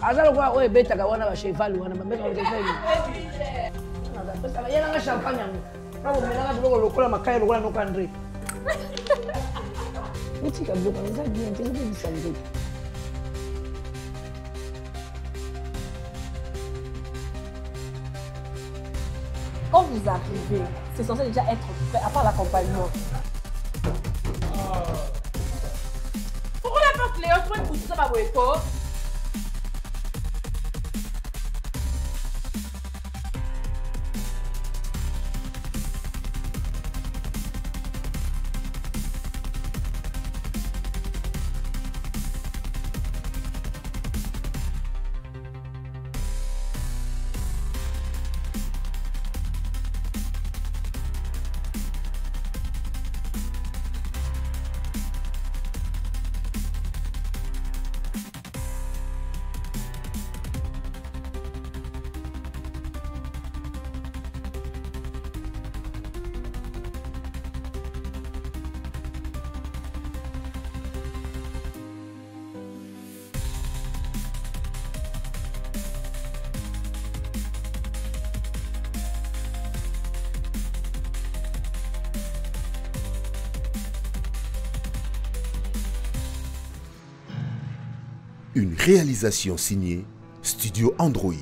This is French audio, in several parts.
Azalo kwa oye beta kawana ba cheval wana mbeka ba cheval. Pesa yana nga champagne yango. Kabo melanga biloko lokola makaya lokola no Andre. Utika biloko nza bien tena bisanze. Quand vous arrivez, c'est censé déjà être prêt, à part l'accompagnement. Pourquoi la porte Léon, tu peux pousser ça par votre Une réalisation signée Studio Android.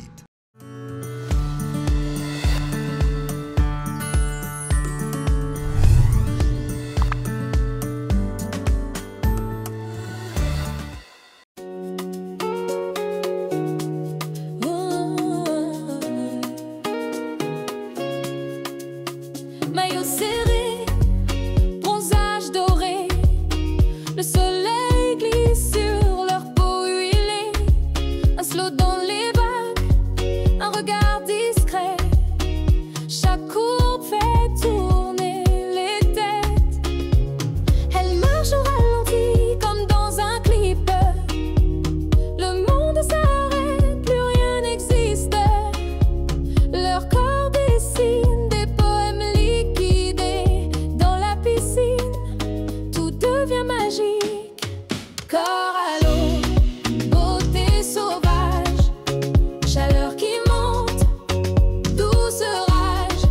Maillot serré, bronzage doré, le soleil glisse sur leur peau huilée. Un slow dans les vagues, un regard discret. Chaque courbe fait tourner les têtes. Elle marche au ralenti comme dans un clip. Le monde s'arrête, plus rien n'existe. Leur corps dessine des poèmes liquidés dans la piscine. Tout devient magique. Corps à l'eau, beauté sauvage, chaleur qui monte, douce rage.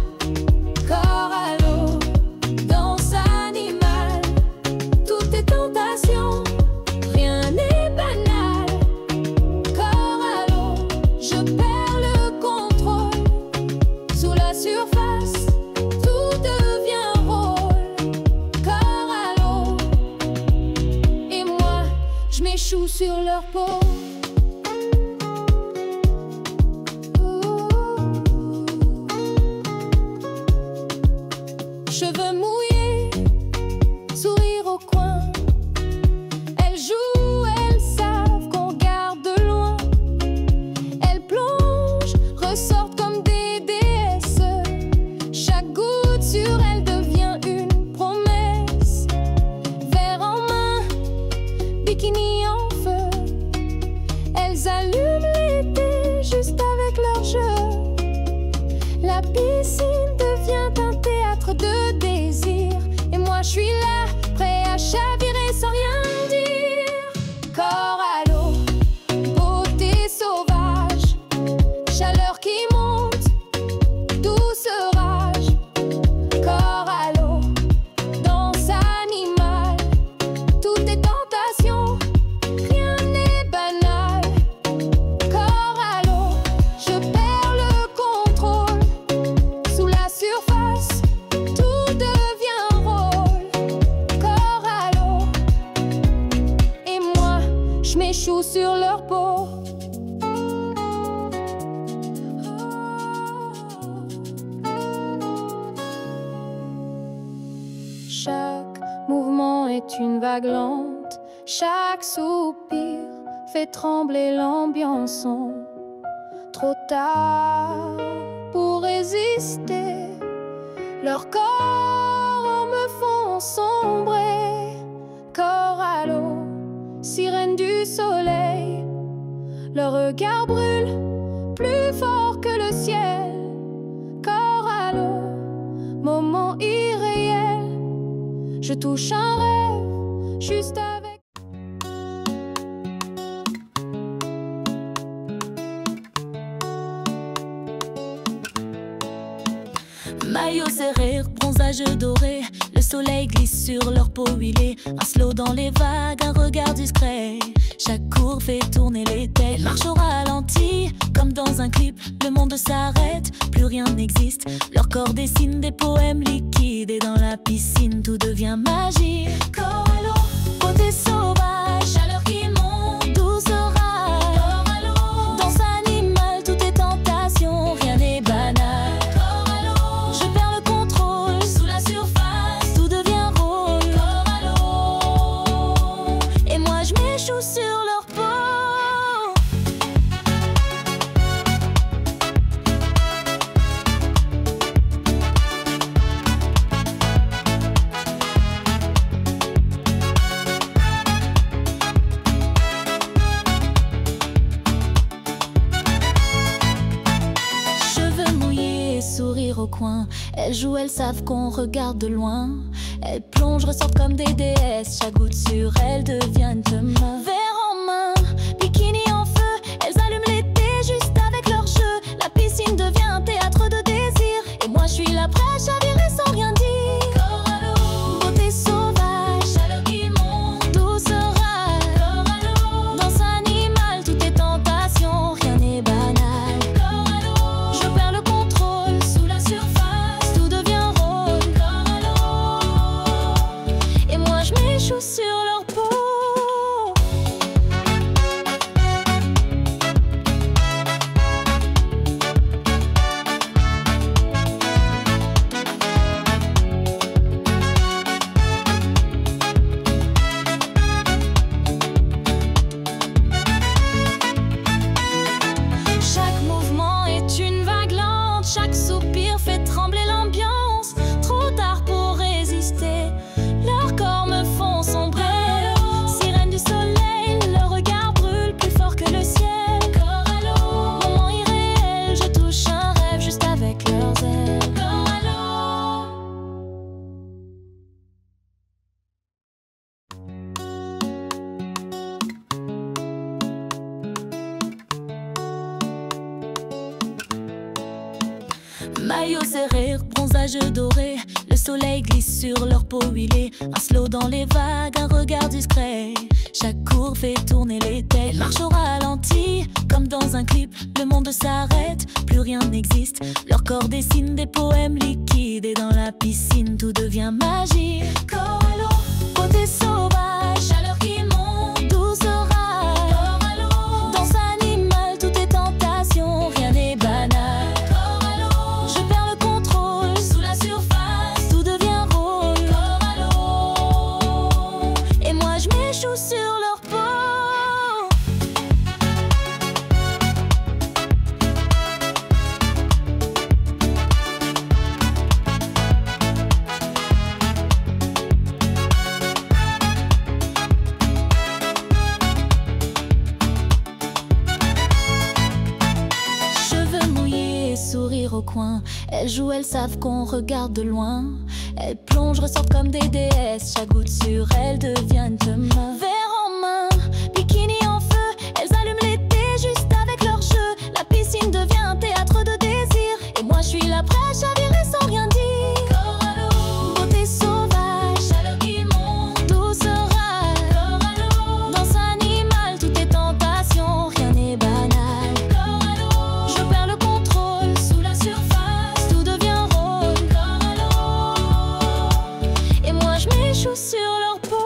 Corps à l'eau, danse animale, tout est tentation, rien n'est banal. Corps à l'eau, je perds le contrôle. Sous la surface, tout devient rôle. Corps à l'eau, et moi, je m'échoue sur leur peau. Cheveux mouillés, sourire au coin. Elles jouent, elles savent qu'on regarde de loin. Elles plongent, ressortent comme des déesses. Chaque goutte sur elles devient une promesse. Verre en main, bikini en feu. Elles allument l'été juste avec leur jeu. La piscine devient un théâtre de désir. Et moi je suis là, prêt à chavirer sans rien dire. Corps à l'eau, beauté sauvage, chaleur qui monte, douce rage. Corps à l'eau, danse animale, tout est tentation, rien n'est banal. Corps à l'eau, je perds le contrôle. Sous la surface, tout devient rôle. Corps à l'eau, et moi, je m'échoue sur leur peau. Chaque mouvement est une vague lente, chaque soupir fait trembler l'ambiance. Trop tard pour résister, leurs corps me font sombrer. Corps à l'eau, sirène du soleil, leur regard brûle plus fort que le ciel. Corps à l'eau, moment irréel, je touche un rêve juste avec. Maillot serré, bronzage doré, le soleil glisse sur leur peau huilée. Un slow dans les vagues, un regard discret. Chaque cours fait tourner les têtes. Elle marche au ralenti, comme dans un clip. Le monde s'arrête, plus rien n'existe. Leur corps dessine des poèmes liquides. Et dans la piscine, tout devient magique. Corps à l'eau, côté sauvage, chaleur qui monte, douce orage. Corps à l'eau, danse animale, tout est tentation, rien n'est banal. Corps à l'eau, je perds le contrôle, sous la surface, tout devient rôle. Corps à l'eau, et moi je m'échoue sur leur peau. Sourire au coin, elles jouent, elles savent qu'on regarde de loin. Elles plongent, ressortent comme des déesses. Chaque goutte sur elles devient une demain. Verre en main, bikini en feu, elles allument l'été juste avec leur jeu. La piscine devient un théâtre de désir. Et moi je suis là prête à chavirer sans rien dire. Corps à l'eau, beauté sauvage, chaleur qui monte, douce orage. Corps à l'eau, danse animale, tout est tentation, rien n'est banal. Corps à l'eau, je perds le contrôle, sous la surface, tout devient rôle. Corps à l'eau, et moi je m'échoue sur leur peau. Chaque mouvement est une vague lente, chaque soupir fait trembler l'ambiance. Trop tard pour résister, leurs corps me font sombrer. Sirène du soleil, leur regard brûle plus fort que le ciel. Corps à l'eau, moment irréel, je touche un rêve juste avec leurs ailes. Corps à l'eau. Maillot serré, bronzage doré, le soleil glisse sur leur peau huilée. Un slow dans les vagues, un regard discret. Chaque cours fait tourner les têtes. Elle marche au ralenti, comme dans un clip. Le monde s'arrête, plus rien n'existe. Leur corps dessine des poèmes liquides. Et dans la piscine, tout devient magique. Corps à l'eau, côté sauvage, chaleur qui monte, douce orage. Corps à l'eau, danse animale, tout est tentation, rien n'est banal. Corps à l'eau, je perds le contrôle, sous la surface, tout devient rôle. Corps à l'eau, et moi je m'échoue sur leur peau. Cheveux mouillés, sourire au coin, elles jouent, elles savent qu'on regarde de loin. Elles plongent, ressortent comme des déesses. Chaque goutte sur elles devient une demain. Verre en main, bikini en feu, elles allument l'été juste avec leur jeu. La piscine devient un théâtre de désir. Et moi je suis là prête à chavirer sans rien dire. Corps à l'eau, beauté sauvage, chaleur qui monte, douce orage. Corps à l'eau, danse animale, tout est tentation, rien n'est banal. Corps à l'eau, je perds le contrôle, sous la surface, tout devient rôle. Corps à l'eau, et moi je m'échoue sur leur peau.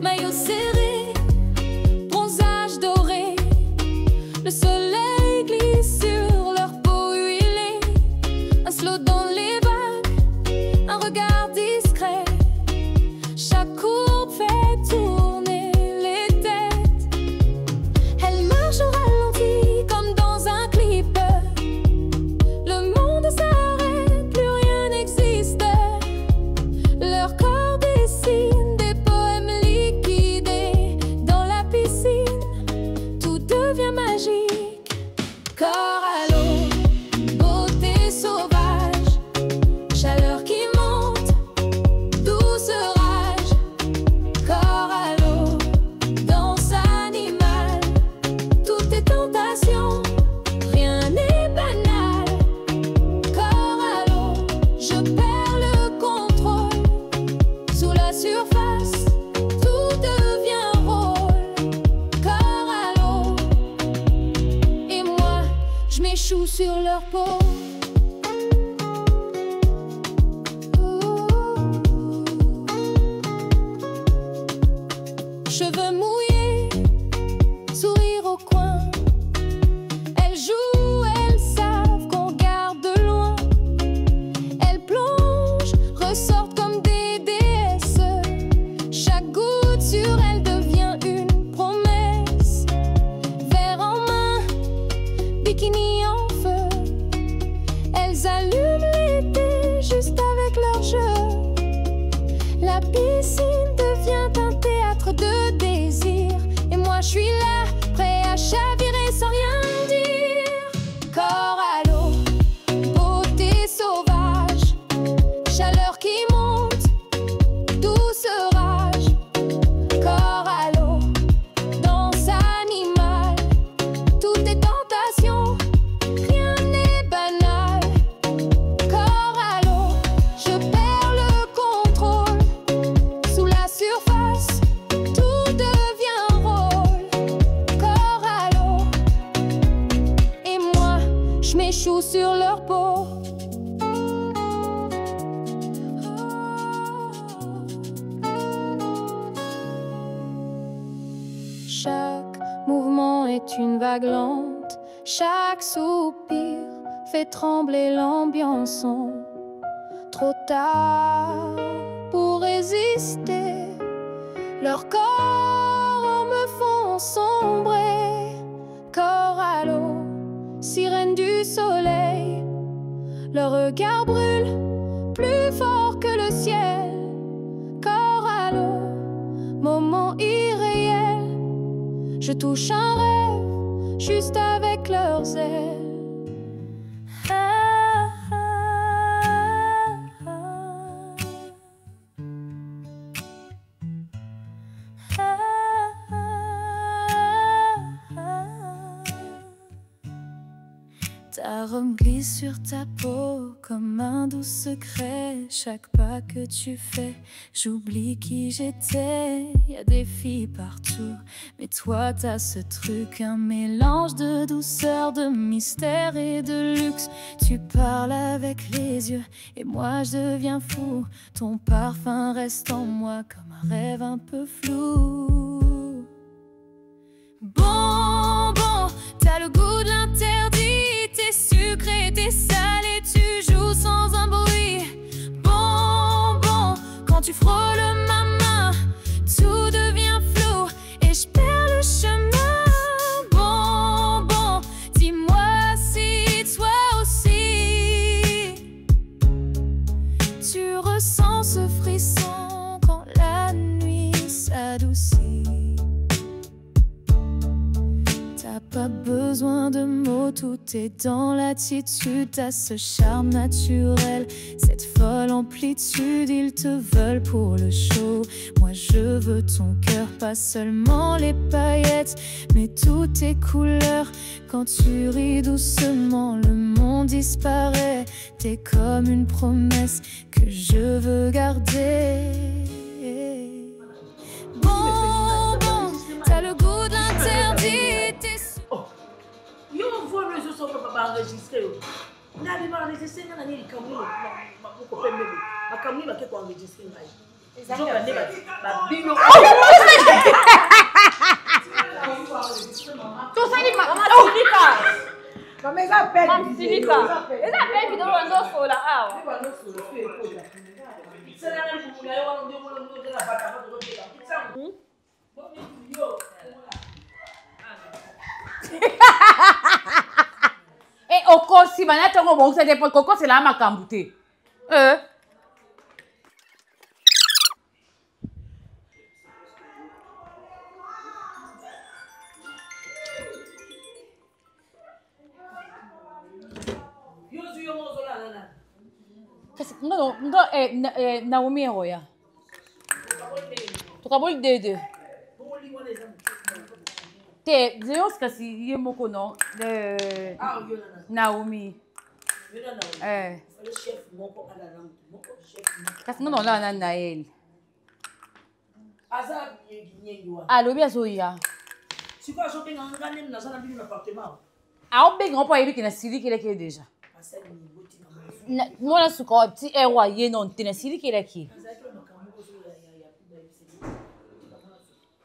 Maillot serré, bronzage doré, le soleil glisse sur leur peau huilée. Un slow dans les vagues, un regard discret. Chaque courbe fait tourner les têtes. Elle marche au ralenti comme dans un clip. Le monde s'arrête, plus rien n'existe. Leur corps dessine des poèmes liquides. Et dans la piscine, tout devient magique. Corps à l'eau, beauté sauvage, chaleur qui monte, je m'échoue sur leur peau. Cheveux mouillés, sourire au coin. Elles jouent, elles savent qu'on regarde de loin. Elles plongent, ressortent comme des déesses. Chaque goutte sur elles devient une promesse. Verre en main, bikini en feu. Elles allument l'été juste avec leur jeu. La piscine devient un théâtre de désir. Et moi je suis là, prêt à chavirer sans rien dire. Corps à l'eau, beauté sauvage. Chaleur qui monte, douce rage. Corps à l'eau, danse animale. Tout est tentation, rien n'est banal. Corps à l'eau, je perds le contrôle. Sous la surface, tout devient rôle. Corps à l'eau, et moi, je m'échoue sur leur peau. Chaque mouvement est une vague lente. Chaque soupir fait trembler l'ambiance. Trop tard pour résister. Leurs corps me font sombrer. Corps à l'eau, sirène du soleil. Leur regard brûle plus fort que le ciel. Corps à l'eau, moment irréel. Je touche un rêve juste avec leurs ailes. Ah, ah, ah. Ah, ah, ah. Ta robe glisse sur ta peau comme un doux secret. Chaque pas que tu fais, j'oublie qui j'étais. Y a des filles partout, mais toi t'as ce truc, un mélange de douceur, de mystère et de luxe. Tu parles avec les yeux et moi je deviens fou. Ton parfum reste en moi comme un rêve un peu flou. Bonbon, t'as le goût de l'interdit. T'es sucré, t'es salé, tu joues sans un bruit. Bonbon, quand tu frôles ma main, tout devient flou et je perds le chemin. Bonbon, dis-moi si toi aussi tu ressens ce frisson quand la nuit s'adoucit. T'as pas besoin de mots, tout est dans l'attitude. T'as ce charme naturel, cette folle amplitude. Ils te veulent pour le show. Moi je veux ton cœur, pas seulement les paillettes, mais toutes tes couleurs. Quand tu ris doucement, le monde disparaît. T'es comme une promesse que je veux garder. Bonbon, t'as le goût de l'interdit. Yo vois les autres sont pas enregistrés. Na li ma enregistré na ni kamuni ma ko pembe. Ma kamuni ba ke ko enregistré ngai. Exactement. Ba bino. Tout ça dit Mama Silika. Comme ça appelle. Mama Silika. Eza pe vidéo ndo sola awa. C'est là que vous voulez voir on de la bata pas de la. Yo. Et Oko, si bana tongo bon, c'est pour Coco, c'est là ma cambouté. Naomi Roya. Tu as de te Zeus kasi yemoko no Naomi kasi non là na elle alobi azoya siko azobenga ngane na zana bino na appartement Ah, on peut grand point qui n'a Sili qui est déjà. Moi là, ce qu'on a petit héros, il non, tu n'as Sili qui est qui.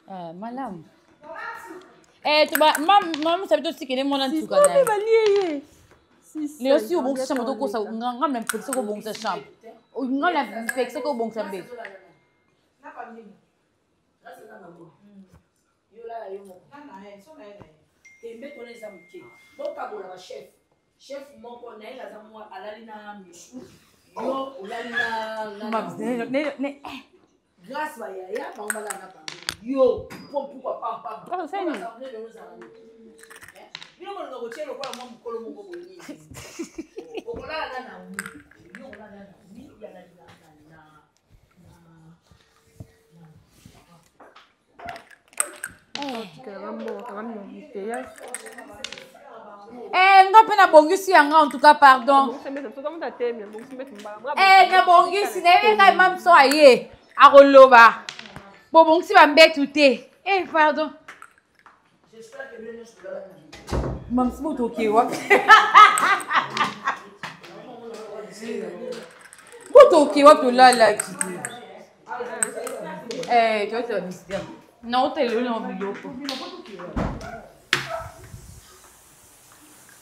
Madame. Tu vas, maman, ça veut dire que les gens ne sont pas là. Les aussi au bon chambre de cosa, on a même fait ça au bon chambre. On a fait ça au bon chambre. Chef mon connaît la zamoa alalina michu yo ulalina grâce à ya pamba la napa yo pourquoi pas c'est ni bino mo ngo chelo kwa mo mukolo mo ngo boni okola na na yo ola na ni ya na nga pena bongisi yanga en tout cas pardon. Na bongisi na yeka mam so aye akoloba. Bo bongisi ba mbetu te. Pardon. J'espère que bien je mam si moto ke wa. Moto ke wa to la la. Toi tu as mystère. Non, t'es le nom du yoko.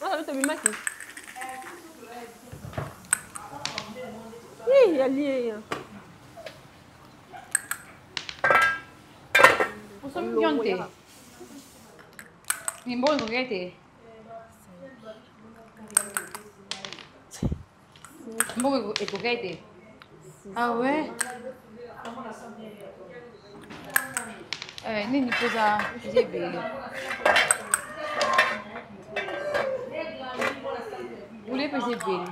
Ah, tu as mis maquille. Il y a lié. Vous sommes bien té. Mais bon, vous regardez. Bon, vous regardez. Ah ouais. Nini posa jebele. Vous voulez peser belle?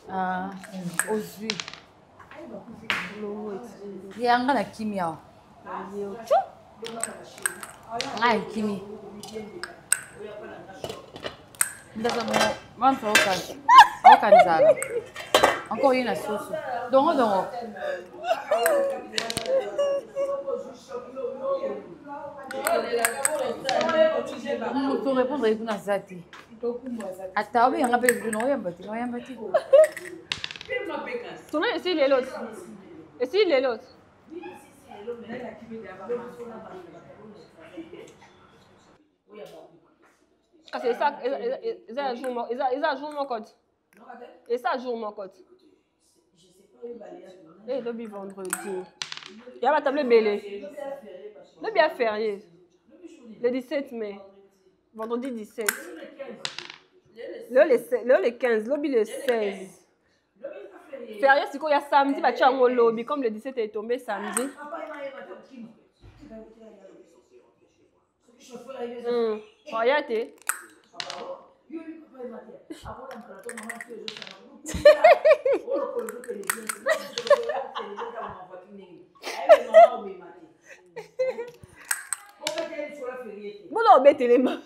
Ah, aux huiles. Il y a un kimia. Ah, kimi. Encore une sauce. Donc. Tu répondre avec une zati. Attends, oui, on a besoin de nous. Tournez ici les l'autre. Ici les l'autre. C'est ça, ils ajoutent mon code. Et ça joue mon code. Et le vendredi. Il y a ma table belée. Le bien férié. Le 17 mai. Vendredi 17. Le 15. Le 16. Férié, c'est quoi? Il y a samedi, bah, tu as mon lobby. Comme le 17 est tombé samedi. Regardez. Non, mettez les mains.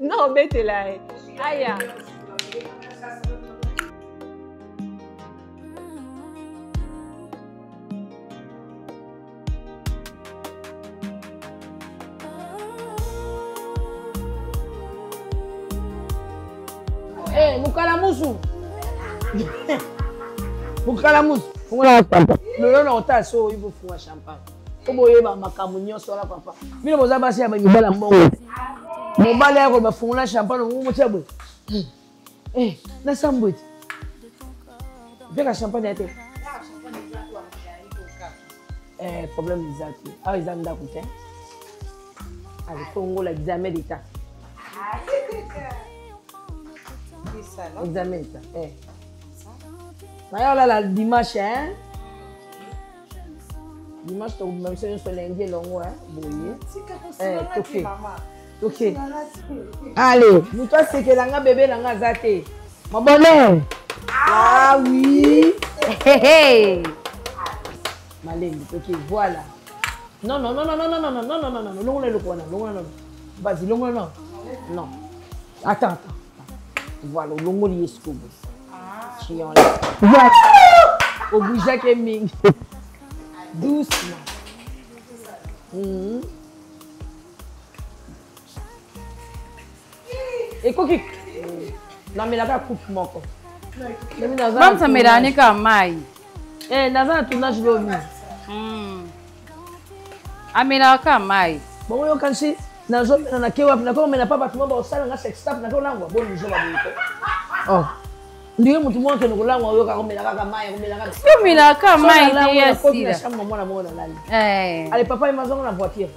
Non, mettez là. Aïe. Mukalamusu. Mukalamusu. Fungula champagne. Lolo na otaso ibo funga champagne. Obo yeba makamunyo sola papa. Mino boza basi ya bangibala mbongo. Mobale yako bafungula champagne ngumu chabwe. Na sambwiti. Beka champagne yate. Problème exact. Ah ils anda kuté. Avec Congo l'examen d'état. Examen ça. D'ailleurs là dimanche hein. Dimanche tu même si on lundi long hein. Boye. OK. Allez, nous toi c'est que langa bébé langa zate. Mon bonheur. Ah oui. Malin, OK, voilà. Non. Non, le quoi non. Vas-y, non. Non. Attends. Voilà, le longo lié ce que vous. Chiant là. Voilà. Obligé que ming. Doucement. Et quoi qui? Non, mais là, coupe mon corps. Mam ça me donne comme mai. Eh, dans un tournage de l'homme. Amela comme mai. Bon, yo quand si na zo na kewa na ko mena papa tumo ba osala nga sex staff na ko langwa bon nizo ba bonito. Oh. Ndiye mutu mo ke no langwa yo ka ko mena ka mai ko mena ka. Yo mena ka mai dia sila. Shamba mwana mwana lali. Eh. Ale papa imazonga na voiture.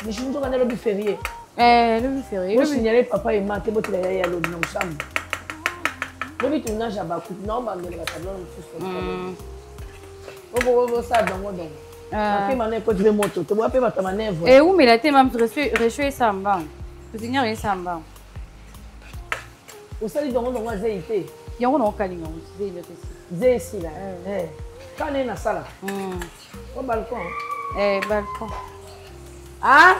Mais je ne sais pas le férié. Le férié. Le signaler papa et maman que votre là y a l'autre ensemble. Le but on a jaba coupe non ba me la tableau on fait. On ça dans moi donc. Après mané ko tu veux moto, tu vois pas ta manœuvre. Et où mais la tête même rechuer samba. Tu signer rien samba. Vous savez donc on a zéité. Yango no kalinga zé le zé ici là. Quand on est dans sala. Au balcon. Balcon. Ah?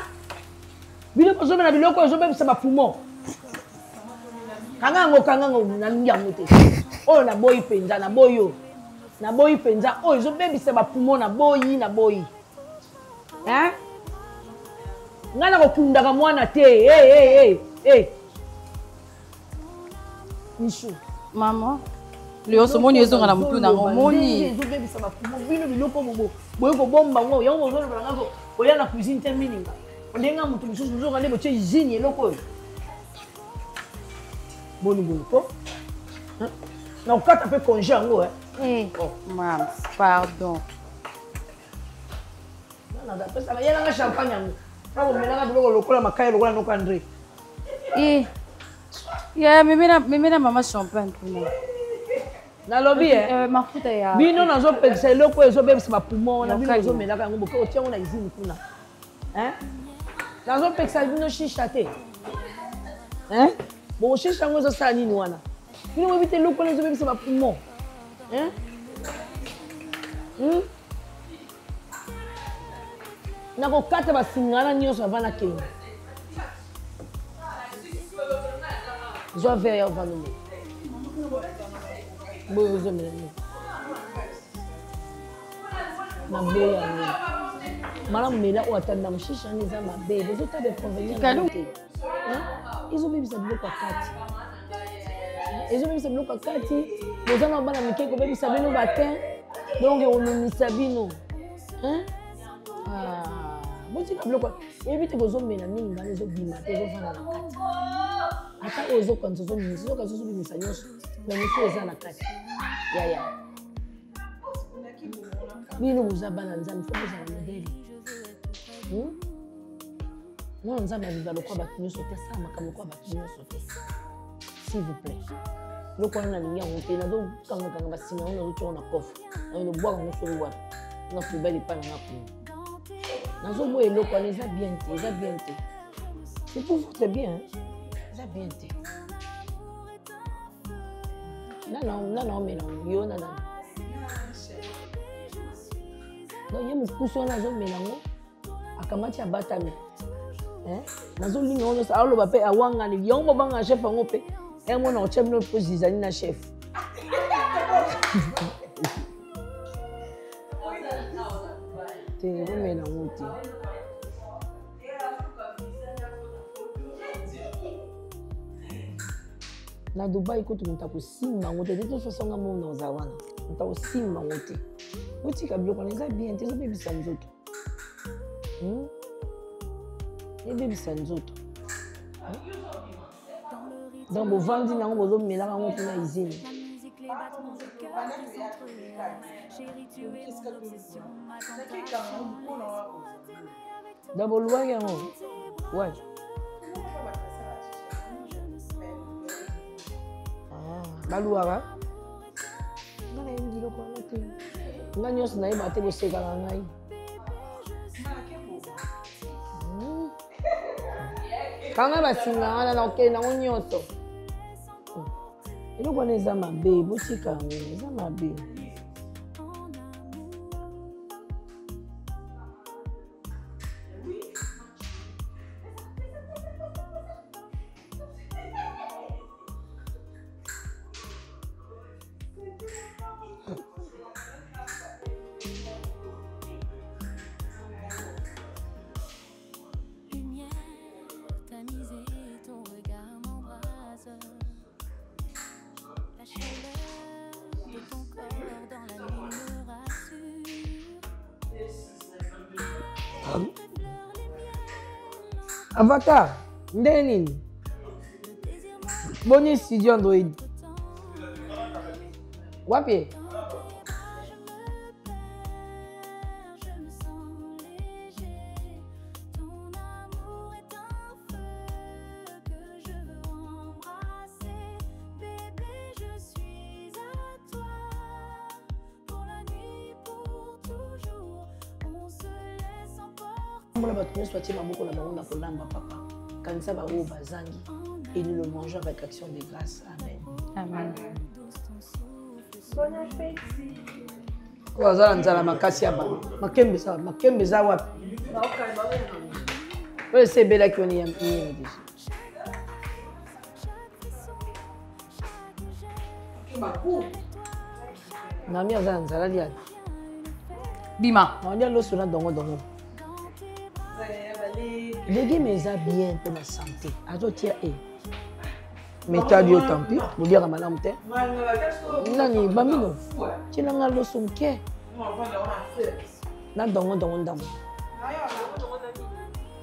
Biloko zo na biloko zo bebisa ba poumon. Kangango na nyango te. Oh na boyi penza na boyo. Na boyi penza oh zo bebisa ba poumon na boyi na boyi. Hein? Ngana ko kundaka mwana te. Nishu. Maman. Leo somoni ezonga na mutu na ngomoni. Zo bebisa ba poumon bino biloko bobo. Boyo ko bomba ngo yango zo na ngako. Oya na cuisine termining. On est là, mutu mususu zo ngale boche izini eloko. Boni ko. Na ukata pe congé ngo Maman, pardon. Non, d'après ça, il y a un champagne ngo. Quand on met là biloko lokola makaya lokola noko André. Ya memena mama champagne kuna. Na lobby mafuta ya. Bino nazo pekisa eloko ezo bebisa ba poumon na bino zo melaka ngo boke otiango na izini kuna. Hein? Nazo pekisa bino shisha te. Hein? Bon shisha ngo zo sala nini wana? Bino mo bite eloko ezo bebisa ba poumon. Hein? Na ko kata ba singana nyonso avana kenga. Zo ver ya vanome. Boyo zo melani. Na boya ni. Mala mela o atanda mshisha ni za mabe. Bozo tabe convenir na te. Hein? Izo bebisa biloko kati. Izo bebisa biloko kati. Bozo na bana mikeko bebisa bino batin. Donc on umisa bino. Hein? Bozo biloko. Ebite bozo mela mingi ngane zo bima te zo fana na kati. Ata ozo quand zo misa zo kazo zo bimisa nyonso. Na musu eza na kati. Ya. Bino muzabana nzambe fo boza na modeli. Non, nzambe aviva lokwa batu nyonso te sa makambo kwa batu nyonso te. S'il vous plaît. Lokwa na linga ngote na do kanga basina ona lucho na kofu. Na no bwa ngo so bwa. Na fubeli pa na ngapu. Na zo mo eloko na eza bien te. C'est pour vous c'est bien. Eza bien te. Non, mais non, yo na. Non, ye mukuso na zo melango. Akamati abatami. Nazo linga ono sa alo ba pe awanga ni yongo banga chef ngo pe. Emo na ochem no pozizani na chef. Te ngo melango te. Na Dubai kotu mutakusimba ngote dito sosonga mo na zawana. Mutakusimba ngote. Uti kabilo kwa neza bien te zo bebisa nzoto. Ebebisa nzoto. Donc bovandi nango bozo melaka ngo tuna izini. D'abord loin yango. Ouais. Baluara. Ngana yindi loko ngote. Ngani yos na iba te boseka na ngai. Kanga basinga wana na okei nango nyonso. Eloko wana eza mabe, botika yango, eza mabe. Avatar, Ndenin. Boni studio Android. Wapi? Et nous le mangeons avec action de grâce. Amen. Amen. Bon appétit. Wazala nzala makasi aba. Makembe za wapi? Wewe c'est bela qui on y a mis. Nami azala nzala dia. Bima. On dit l'eau na dongo. Légumes est bien pour la santé. Azo tia e. Mais tu as dit tant pis, vous dire à madame te. Nani bamino. Tu n'as pas le son ke. Na dongo.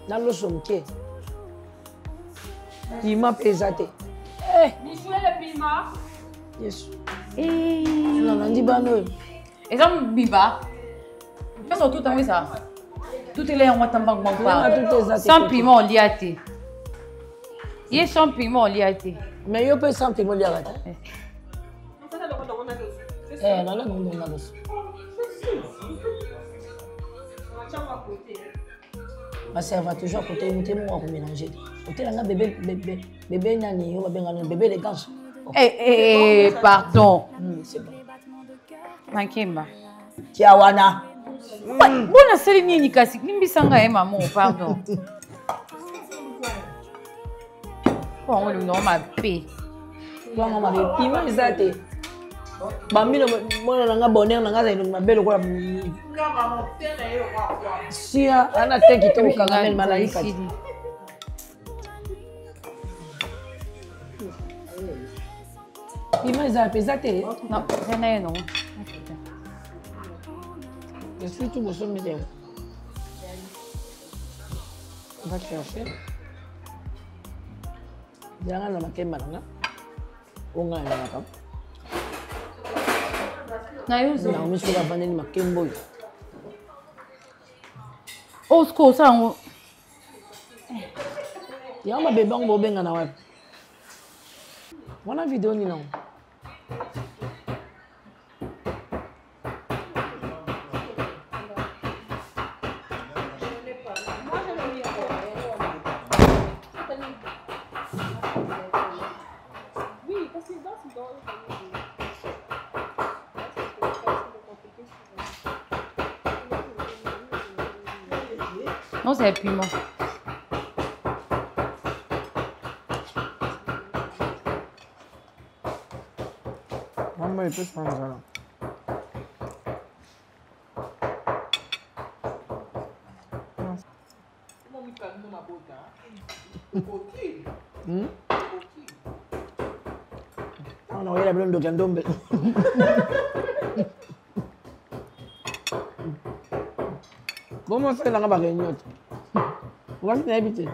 Na le son ke. Pima pesate. Eh, ni jouer le pima. Yes. Eh. Tu n'as dit bano. Et ça biba. Fais ça tout temps ça. Tout est là, on va t'en banque. Sans piment, on l'y a été. Il y a sans piment, on l'y a été. Mais il peut sans piment, on l'y a été. Non. Ma sœur va toujours côté moi pour mélanger. Côté là, bébé nani, on va bien bébé les gars. Pardon. C'est bon. Makemba. Tiawana. Bona seli nini kasi nimbisanga maman pardon. On le nom ma paix. Toi maman be pima izate. Bambino mona nanga bonheur nanga za ino mabelo kwa. Sia ana teki to kangamel malaika. Pima izate. Non, ça n'est non. Je suis tout beau, mais on va chercher. Jangan nama kemaranga. Onga na nakam. Na yuzo. Na umisuka vaneni makembo. Osko sango. Yama bebang bobenga na wapi. Wana video ni non. Non, c'est le piment. Maman, il peut se prendre ça. Non, il a besoin de candombe. Comment ça, il a pas gagné? On va habiter.